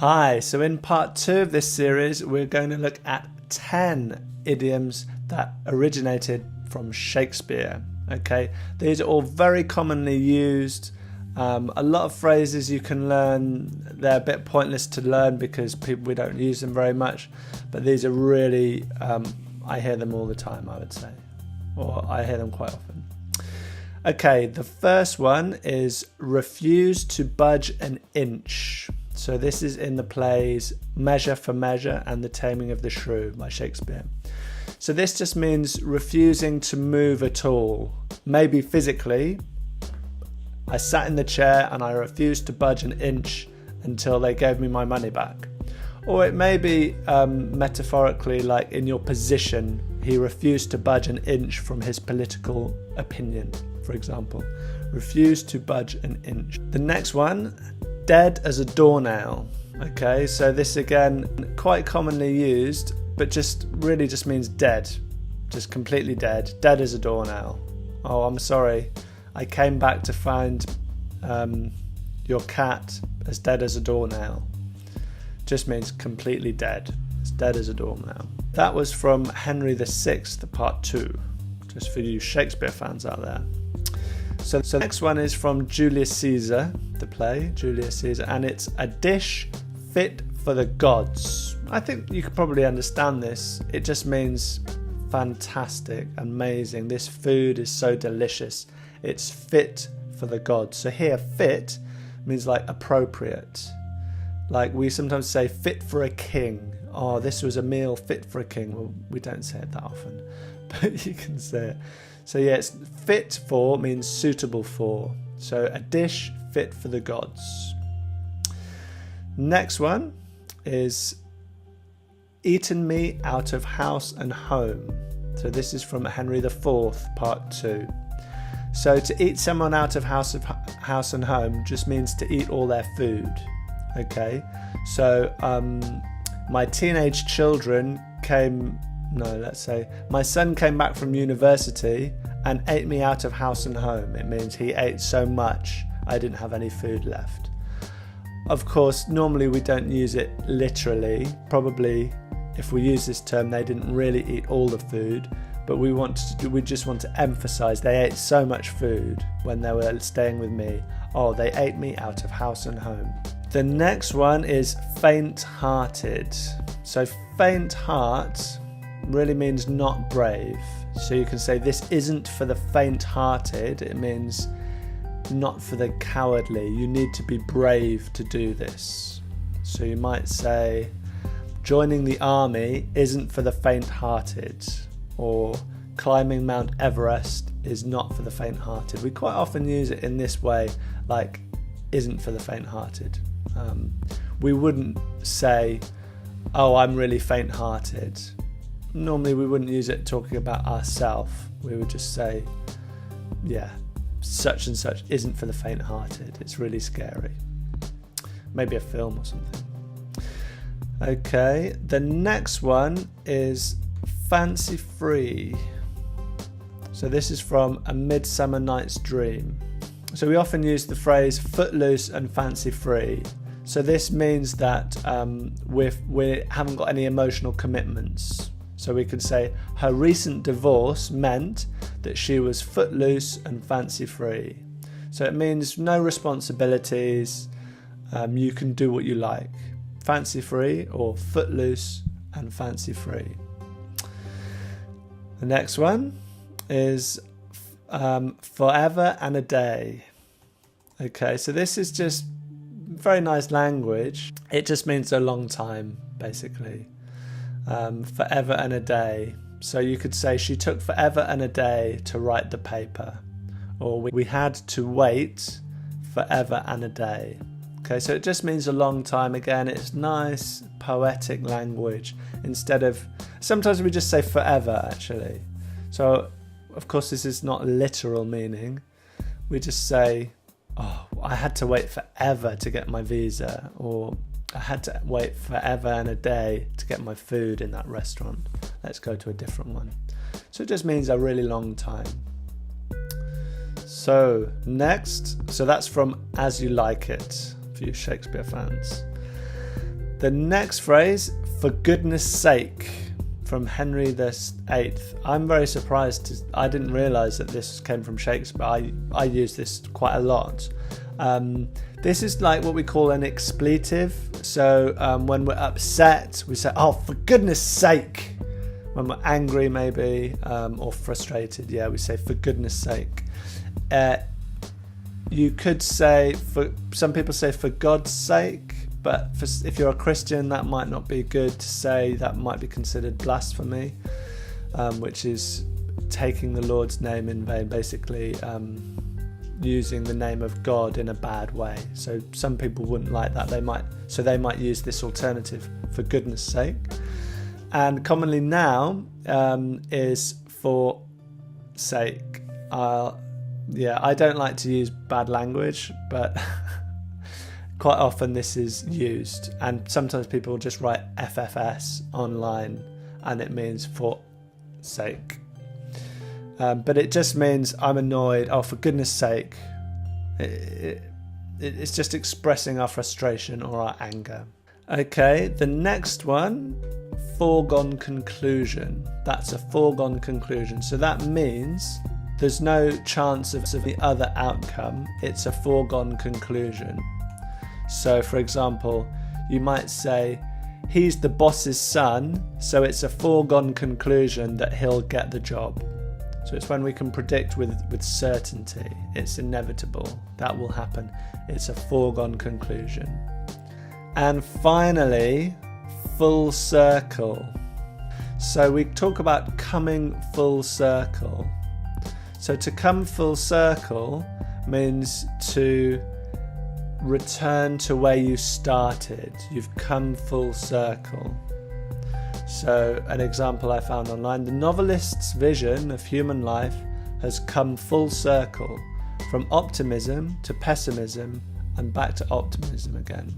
Hi, so in part 2 of this series, we're going to look at 10 idioms that originated from Shakespeare. Okay, these are all very commonly used. A lot of phrases you can learn, they're a bit pointless to learn because we don't use them very much, but these are really, I hear them all the time, I would say, or I hear them quite often. Okay, the first one is refuse to budge an inch. So this is in the plays Measure for Measure and The Taming of the Shrew by Shakespeare. So this just means refusing to move at all. Maybe physically, I sat in the chair and I refused to budge an inch until they gave me my money back. Or it may be metaphorically, like in your position, he refused to budge an inch from his political opinion, for example. Refuse to budge an inch. The next one, dead as a doornail. Okay, so this again, quite commonly used, but just means dead. Just completely dead. Dead as a doornail. Oh, I'm sorry. I came back to find your cat as dead as a doornail. Just means completely dead. It's dead as a doornail. That was from Henry VI, part 2. Just for you Shakespeare fans out there. So the next one is from Julius Caesar, the play, Julius Caesar, and it's a dish fit for the gods. I think you could probably understand this. It just means fantastic, amazing. This food is so delicious. It's fit for the gods. So here, fit means like appropriate. Like we sometimes say fit for a king. Oh, this was a meal fit for a king. Well, we don't say it that often, but you can say it. So yeah, it's fit for means suitable for. So a dish fit for the gods. Next one is eaten me out of house and home. So this is from Henry IV, part 2. So to eat someone out of house and home just means to eat all their food. Okay, so my teenage children my son came back from university and ate me out of house and home. It means he ate so much I didn't have any food left. Of course, normally we don't use it literally. Probably if we use this term, they didn't really eat all the food, but we just want to emphasize they ate so much food when they were staying with me. Oh, they ate me out of house and home. The next one is faint-hearted. So faint heart really means not brave. So you can say this isn't for the faint-hearted. It means not for the cowardly. You need to be brave to do this. So you might say joining the army isn't for the faint-hearted, or climbing Mount Everest is not for the faint-hearted. We quite often use it in this way, like isn't for the faint-hearted. We wouldn't say, oh, I'm really faint-hearted. Normally we wouldn't use it talking about ourselves. We would just say, yeah, such and such isn't for the faint-hearted. It's really scary. Maybe a film or something. Okay, the next one is Fancyfree. So this is from A Midsummer Night's Dream. So we often use the phrase footloose and fancy-free. So this means that we haven't got any emotional commitments. So we could say her recent divorce meant that she was footloose and fancy-free. So it means no responsibilities. You can do what you like. Fancy-free or footloose and fancy-free. The next one is forever and a day. Okay, so this is just very nice language. It just means a long time, basically. Forever and a day. So you could say she took forever and a day to write the paper, or we had to wait forever and a day. Okay, so it just means a long time. Again, it's nice, poetic language. Sometimes we just say forever, actually. So, of course, this is not literal meaning. We just say, oh, I had to wait forever to get my visa, or I had to wait forever and a day to get my food in that restaurant. Let's go to a different one. So it just means a really long time. So next, so that's from As You Like It, for you Shakespeare fans. The next phrase, for goodness sake, from Henry VIII. I'm very surprised. I didn't realise that this came from Shakespeare. I use this quite a lot. This is like what we call an expletive. So when we're upset, we say, oh, for goodness sake. When we're angry maybe, or frustrated, we say, for goodness sake. You could say, some people say, for God's sake. But if you're a Christian, that might not be good to say. That might be considered blasphemy, which is taking the Lord's name in vain, basically using the name of God in a bad way. So some people wouldn't like that. They might use this alternative, for goodness sake. And commonly now is for sake. I don't like to use bad language, but quite often this is used, and sometimes people just write FFS online and it means for sake. But it just means I'm annoyed, oh, for goodness sake. It's just expressing our frustration or our anger. Okay, the next one, foregone conclusion. That's a foregone conclusion. So that means there's no chance of the other outcome. It's a foregone conclusion. So, for example, you might say, he's the boss's son, so it's a foregone conclusion that he'll get the job. So it's when we can predict with certainty. It's inevitable. That will happen. It's a foregone conclusion. And finally, full circle. So we talk about coming full circle. So to come full circle means to return to where you started. You've come full circle. So an example I found online, the novelist's vision of human life has come full circle, from optimism to pessimism and back to optimism again.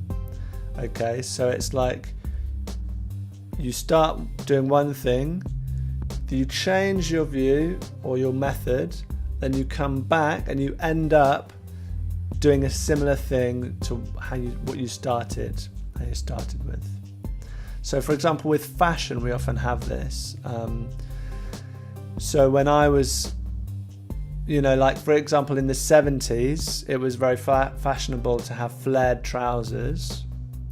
Okay, so it's like you start doing one thing, you change your view or your method, then you come back and you end up doing a similar thing to what you started with. So for example, with fashion, we often have this. So when I was, like for example, in the 70s, it was very fashionable to have flared trousers,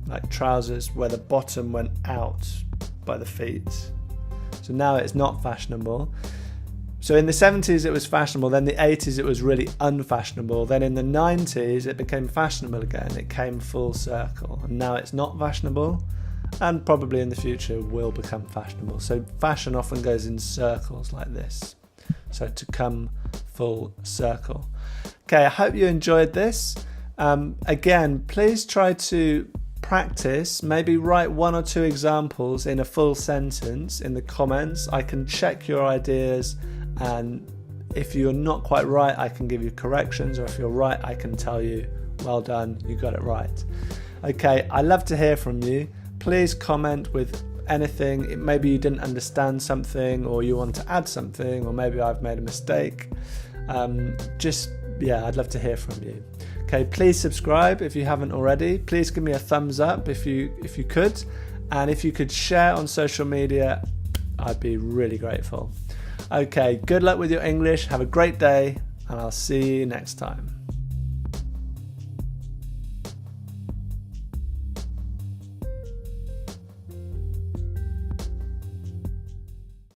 like trousers where the bottom went out by the feet. So now it's not fashionable. So in the 70s it was fashionable, then the 80s it was really unfashionable, then in the 90s it became fashionable again, it came full circle, and now it's not fashionable, and probably in the future will become fashionable. So fashion often goes in circles like this. So to come full circle. Okay, I hope you enjoyed this. Again, please try to practice, maybe write one or two examples in a full sentence in the comments. I can check your ideas, and if you're not quite right, I can give you corrections, or if you're right, I can tell you, well done, you got it right. Okay, I love to hear from you. Please comment with anything. Maybe you didn't understand something, or you want to add something, or maybe I've made a mistake. I'd love to hear from you. Okay, please subscribe if you haven't already. Please give me a thumbs up if you could, and if you could share on social media, I'd be really grateful. Okay, good luck with your English. Have a great day, and I'll see you next time.